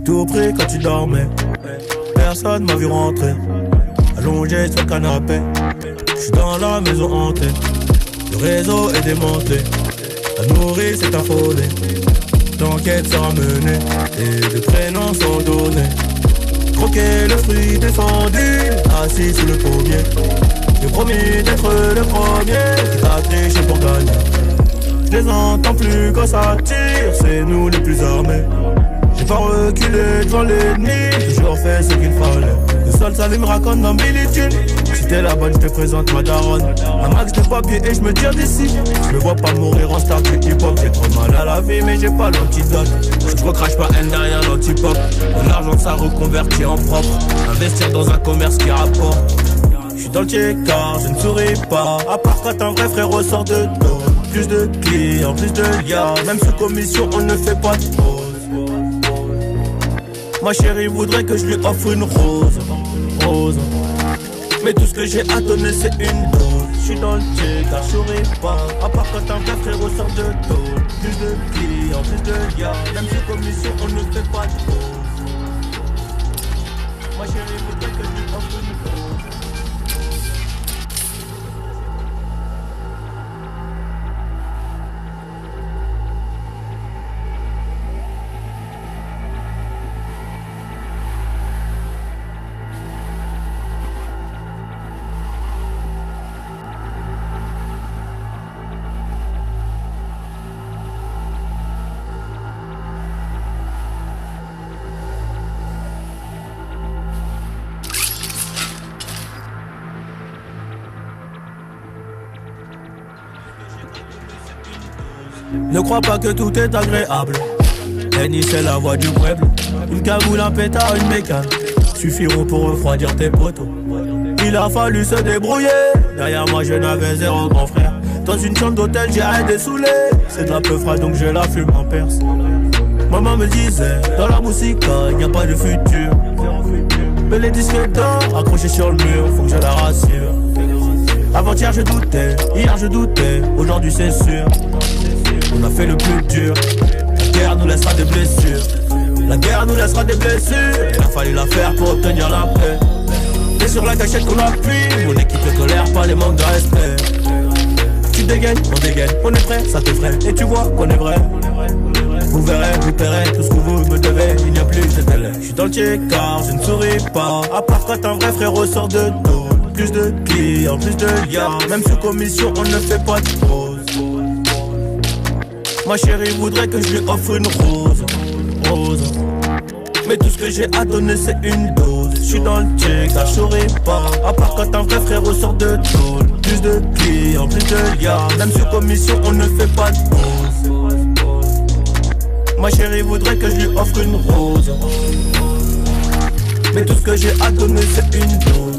tout pris quand tu dormais. Personne m'a vu rentrer, allongé sur le canapé. J'suis dans la maison hantée, le réseau est démantelé. La nourrice est affolée, l'enquête sera menée et des prénoms sont donnés. Croquer le fruit défendu, assis sous le pommier. J'ai promis d'être le premier qui t'a triché pour gagner. Je les entends plus quand ça tire, c'est nous les plus armés. J'ai pas reculé devant l'ennemi, toujours fait ce qu'il fallait. Le sol ça lui me raconte dans Billy-Tune. Si t'es la bonne, je te présente ma daronne. Un max de papier et je me tire d'ici. Je me vois pas mourir en star du hip-hop. J'ai trop mal à la vie mais j'ai pas l'antidote. Je recrache pas haine derrière l'antipop. De l'argent ça reconvertit en propre. Investir dans un commerce qui rapporte. J'suis dans le check-car, je ne souris pas. À part quand un vrai frère ressort de dos. Plus de clients, plus de liens. Même sous commission on ne fait pas de pause. Ma chérie voudrait que je lui offre une rose. Rose. Mais tout ce que j'ai à donner c'est une dose. J'suis dans le check-car, je souris pas. À part quand un vrai frère ressort de dos. Plus de clients, plus de liens. Même sous commission on ne fait pas de pause. Ma chérie voudrait que je lui offre une rose. Ne crois pas que tout est agréable. Henny c'est la voix du peuple. Une cagoule, un pétard, une bécane suffiront pour refroidir tes poteaux. Il a fallu se débrouiller. Derrière moi je n'avais zéro grand frère. Dans une chambre d'hôtel j'ai arrêté saoulé. C'est de la peu frais donc je la fume en perse. Maman me disait, dans la musique il n'y a pas de futur. Mais les disques d'or accrochés sur le mur, faut que je la rassure. Avant-hier je doutais, hier je doutais, aujourd'hui c'est sûr. On a fait le plus dur. La guerre nous laissera des blessures. La guerre nous laissera des blessures. Il a fallu la faire pour obtenir la paix. Et sur la cachette qu'on appuie, mon équipe ne tolère pas les manques de respect. Tu dégaines, on dégaine, on est prêt, ça te ferait. Et tu vois qu'on est vrai. Vous verrez, vous paierez tout ce que vous me devez. Il n'y a plus de délai. Je suis dans le check-car, je ne souris pas. À part quand un vrai frère ressort de dos. Plus de clients, plus de liens. Même sous commission, on ne fait pas de pause. Ma chérie voudrait que je lui offre une rose. Rose. Mais tout ce que j'ai à donner c'est une dose. J'suis dans le check, je souris pas. À part quand un vrai frère ressort de tôle. Plus de clients, plus de liens. Même sous commission on ne fait pas de pause. Ma chérie voudrait que je lui offre une rose. Mais tout ce que j'ai à donner c'est une dose.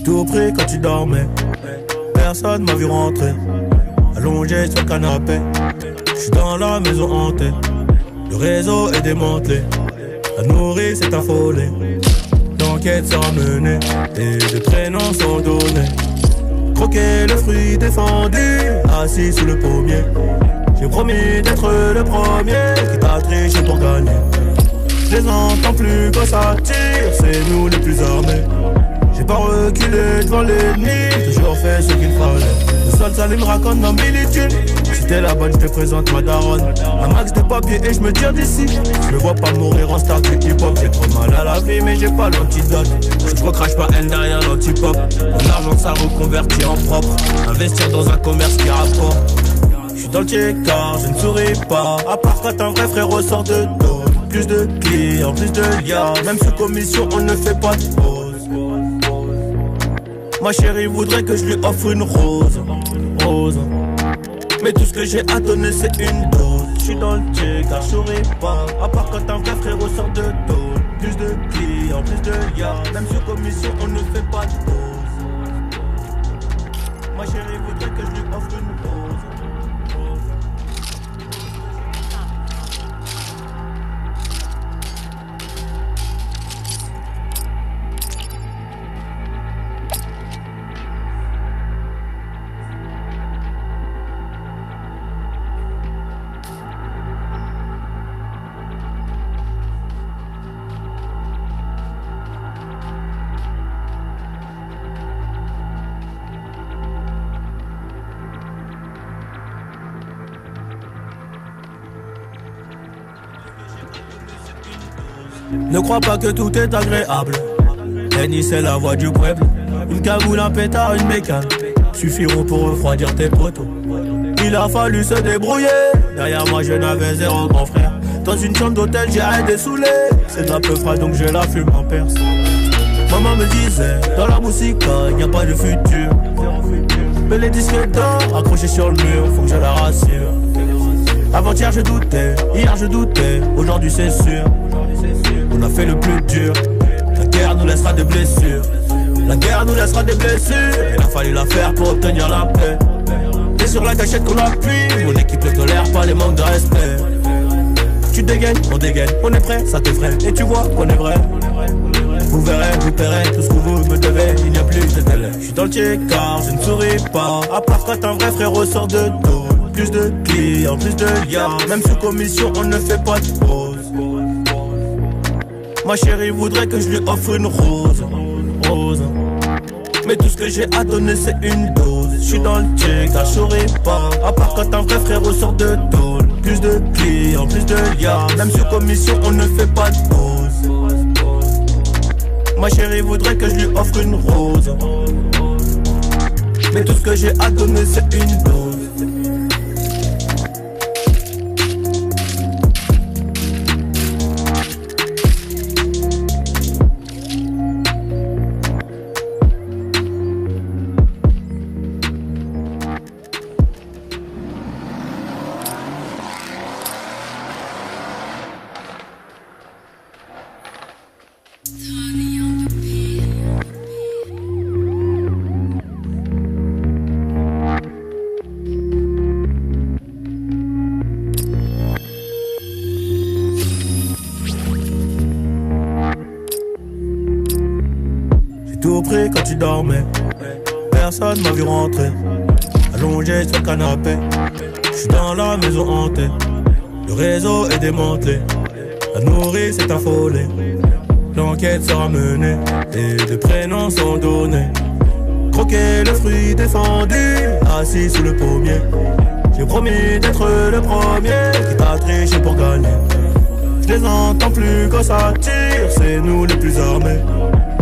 Tout pris quand tu dormais. Personne m'a vu rentrer, allongé sur le canapé. J'suis dans la maison hantée, le réseau est démantelé. La nourrice est affolée, l'enquête sera menée et des prénoms sont donnés. Croquer le fruit défendu, assis sous le pommier. J'ai promis d'être le premier qui t'a triché pour gagner. Je les entends plus quand ça tire, c'est nous les plus armés. J'ai pas reculé devant l'ennemi, toujours fait ce qu'il fallait. Le sol ça lui me raconte dans Billy-Tune. Si t'es la bonne, je te présente ma daronne. Un max de papier et je me tire d'ici. Je me vois pas mourir en star du hip-hop. J'ai trop mal à la vie mais j'ai pas l'antidote. Je recrache pas haine derrière l'antipop. Mon argent ça reconvertit en propre. Investir dans un commerce qui rapporte. J'suis dans le check-car, je ne souris pas. À part quand un vrai frère ressort de dos. Plus de clients, plus de liens. Même sous commission on ne fait pas de pause. Ma chérie voudrait que je lui offre une rose, rose. Mais tout ce que j'ai à donner c'est une dose. J'suis dans le check car j'aurais pas. À part quand un vrai frérot sort de tôle. Plus de clients, plus de liens. Même sur commission on ne fait pas de pause. Ma chérie voudrait que je lui offre une rose. Ne crois pas que tout est agréable. Henny c'est la voix du peuple. Une cagoule, un pétard, une bécane suffiront pour refroidir tes poteaux. Il a fallu se débrouiller. Derrière moi je n'avais zéro grand frère. Dans une chambre d'hôtel j'ai arrêté saoulé. C'est de la peu froide donc je la fume en perse. Maman me disait, dans la musique il n'y a pas de futur. Mais les disques d'or accrochés sur le mur, faut que je la rassure. Avant-hier je doutais, hier je doutais, aujourd'hui c'est sûr. On a fait le plus dur. La guerre nous laissera des blessures. La guerre nous laissera des blessures. Il a fallu la faire pour obtenir la paix. T'es sur la gâchette qu'on appuie. Mon équipe ne tolère pas les manques de respect. Tu dégaines, on dégaine, on est prêt, ça t'effraie. Et tu vois qu'on est vrai. Vous verrez, vous paierez tout ce que vous me devez. Il n'y a plus de délai. Je suis dans le check-car, je ne souris pas. À part quand un vrai frère ressort de dos. Plus de clients, plus de liens. Même sous commission, on ne fait pas de pause. Ma chérie voudrait que je lui offre une rose, rose. Mais tout ce que j'ai à donner c'est une dose. J'suis dans le check, car j'aurais pas. À part quand un vrai frère ressort de tôle. Plus de clients, plus de liens. Même sur commission on ne fait pas de pause. Ma chérie voudrait que je lui offre une rose. Mais tout ce que j'ai à donner c'est une dose. Tout pris quand tu dormais. Personne m'a vu rentrer. Allongé sur le canapé. J'suis dans la maison hantée. Le réseau est démantelé. La nourrice est affolée. L'enquête sera menée. Et des prénoms sont donnés. Croquer le fruit défendu. Assis sous le pommier. J'ai promis d'être le premier qui va tricher pour gagner. Je les entends plus quand ça tire. C'est nous les plus armés.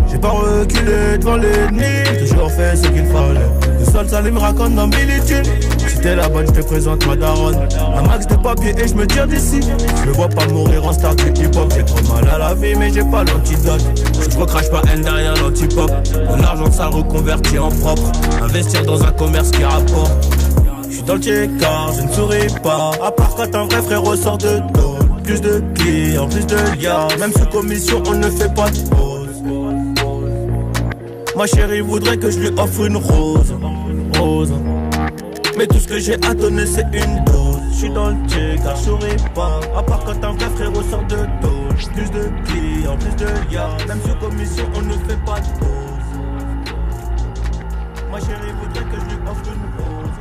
J'ai pas reculé devant l'ennemi, j'ai toujours fait ce qu'il fallait. Le sol ça me raconte dans Billie Jean. Si t'es la bonne, je te présente ma daronne. Un max de papier et je me tire d'ici. Je me vois pas mourir en star du hip-hop. J'ai trop mal à la vie mais j'ai pas l'antidote. Je recrache pas haine derrière l'anti-pop. De l'argent ça reconvertit en propre. Investir dans un commerce qui rapporte. J'suis dans le check-car, je ne souris pas. À part quand un vrai frère ressort de dos. Plus de clients, plus de liens. Même sous commission on ne fait pas de pause. Ma chérie voudrait que je lui offre une rose, rose. Mais tout ce que j'ai à donner c'est une dose. J'suis dans le check car j'aurais pas. À part quand un vrai frère ressort de tôle. Plus de clients, plus de liens. Même sur commission on ne fait pas de pause. Ma chérie voudrait que je lui offre une rose.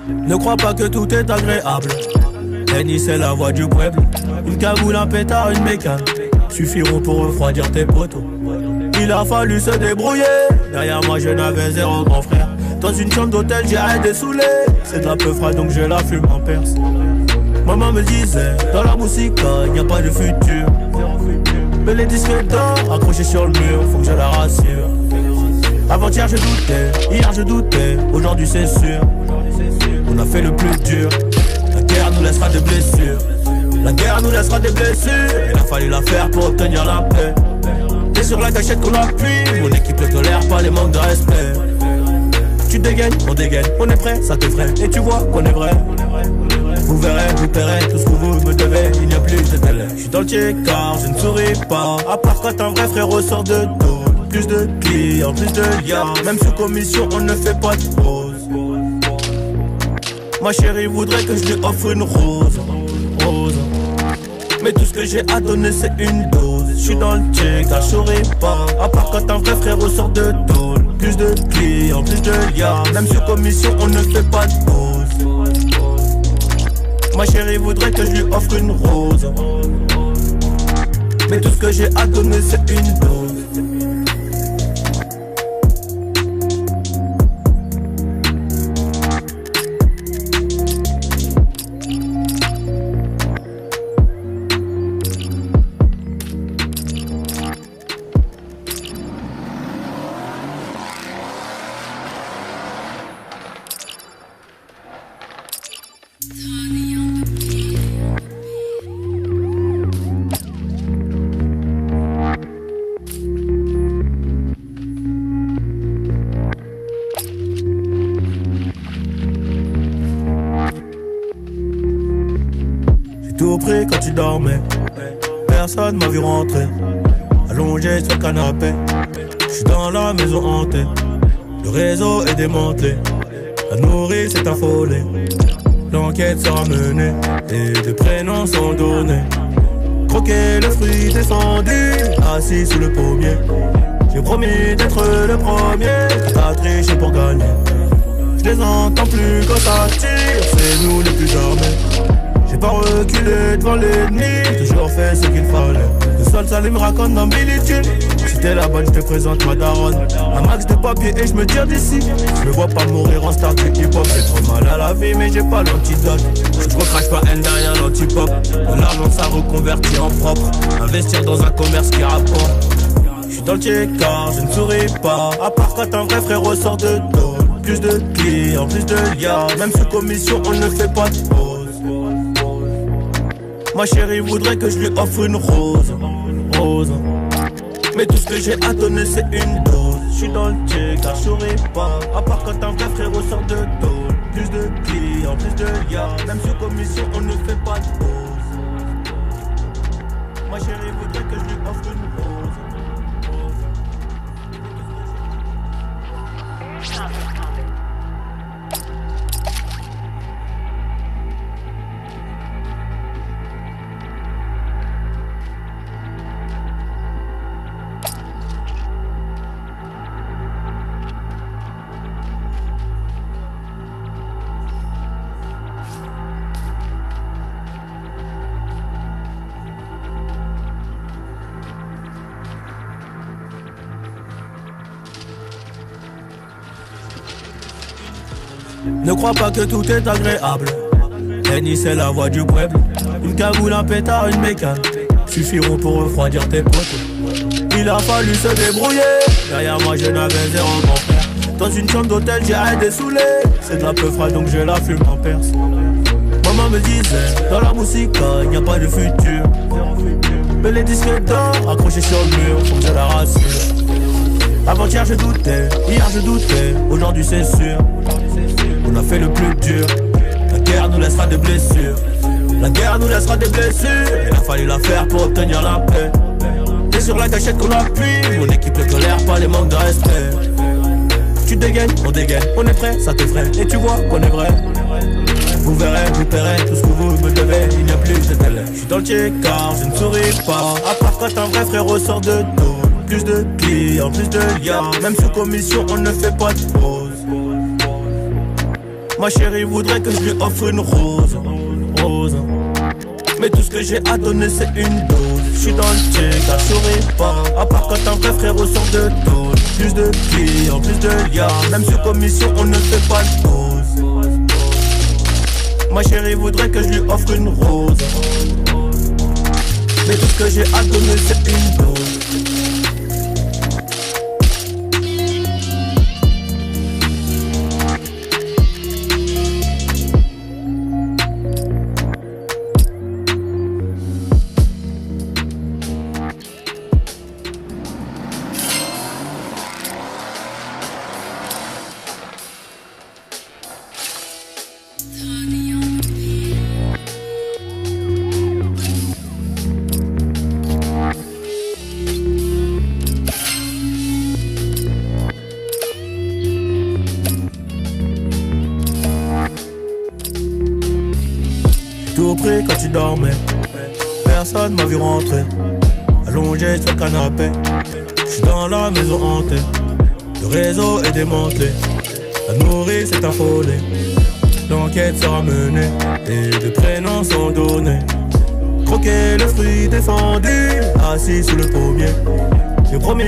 Ne crois pas que tout est agréable. Henny c'est la voix du peuple. Une cagoule, un pétard, une bécane suffiront pour refroidir tes poteaux. Il a fallu se débrouiller. Derrière moi je n'avais zéro grand frère. Dans une chambre d'hôtel j'ai arrêté saoulé. C'est de la peu frais donc je la fume en perse. Maman me disait, dans la musique, il n'y a pas de futur. Mais les disques d'or accrochés sur le mur, faut que je la rassure. Avant-hier je doutais, hier je doutais, aujourd'hui c'est sûr. On a fait le plus dur. La guerre nous laissera des blessures. La guerre nous laissera des blessures. Il a fallu la faire pour obtenir la paix. Et sur la gâchette qu'on appuie, mon équipe ne tolère pas les manques de respect. Tu dégaines, on est prêt, ça t'effraie. Et tu vois qu'on est vrai. Vous verrez, vous paierez tout ce que vous me devez. Il n'y a plus de délai. Je suis dans le check-car, je ne souris pas. À part quand un vrai frère ressort de dos. Plus de clients, plus de liens. Même sous commission, on ne fait pas de pause. Ma chérie voudrait que je lui offre une rose. Mais tout ce que j'ai à donner c'est une dose. Je suis dans le check-car, je souris pas. À part quand un vrai frère ressort de dos. Plus de clients, plus de liens. Même sous commission, on ne fait pas de pause. Ma chérie voudrait que je lui offre une rose. Mais tout ce que j'ai à donner c'est une dose. Tout pris quand tu dormais. Personne m'a vu rentrer. Allongé sur le canapé. J'suis dans la maison hantée. Le réseau est démantelé. La nourrice est affolée. L'enquête sera menée. Et des prénoms sont donnés. Croquer le fruit descendu. Assis sous le pommier. J'ai promis d'être le premier. T'as triché pour gagner. J'les entends plus quand ça tire. C'est nous les plus armés. J'ai pas reculé devant l'ennemi, toujours fait ce qu'il fallait. Le sol salé me raconte dans Billy Jean. Si t'es la bonne, je te présente ma daronne. Un max de papier et je me tire d'ici. Je me vois pas mourir en star du hip-hop. J'ai trop mal à la vie mais j'ai pas l'antidote. Je recrache pas haine derrière l'antipop. De l'argent ça reconvertit en propre. Investir dans un commerce qui rapporte. J'suis dans le check-car, je ne souris pas. À part quand un vrai frère ressort de dos. Plus de clients, plus de liens. Même sous commission on ne fait pas de pause. Ma chérie voudrait que je lui offre une rose. Mais tout ce que j'ai à donner c'est une dose. J'suis dans le check, car je souris pas. À part quand un vrai frère ressort de dos. Plus de clients, plus de liens. Même sous commission on ne fait pas de pause. Ma chérie voudrait que je lui offre une rose. Ne crois pas que tout est agréable. Henny c'est la voix du peuple. Une cagoule, un pétard, une bécane suffiront pour refroidir tes potes. Il a fallu se débrouiller. Derrière moi je n'avais zéro grand frère. Dans une chambre d'hôtel j'ai arrêté saoulé. C'est de la peu frais donc je la fume en perse. Maman me disait, dans la musique il n'y a pas de futur. Mais les disques d'or accrochés sur le mur, faut que je la rassure. Avant-hier je doutais, hier je doutais, aujourd'hui c'est sûr. On a fait le plus dur. La guerre nous laissera des blessures. La guerre nous laissera des blessures. Il a fallu la faire pour obtenir la paix. Et sur la gâchette qu'on appuie, mon équipe ne tolère pas les manques de respect. Tu dégaines, on est prêt, ça t'effraie. Et tu vois qu'on est vrai. Vous verrez, vous paierez tout ce que vous me devez. Il n'y a plus de délai. Je suis dans le check-car, je ne souris pas. À part quand un vrai frère ressort de dos. Plus de clients, plus de liens. Même sous commission, on ne fait pas de pause. Ma chérie voudrait que je lui offre une rose. Mais Mais tout ce que j'ai à donner c'est une dose. J'suis dans le check, la souris pas. À part quand un vrai frérot sort de tôle. Plus de clients, plus de liens. Même sur commission on ne fait pas de pause. Ma chérie voudrait que je lui offre une rose. Mais tout ce que j'ai à donner c'est une dose. Tout pris quand tu dormais, personne m'a vu rentrer. Allongé sur le canapé, j'suis dans la maison hantée. Le réseau est démantelé, la nourrice est affolée. L'enquête sera menée et de prénoms sont donnés. Croquer le fruit défendu, assis sous le pommier. Le premier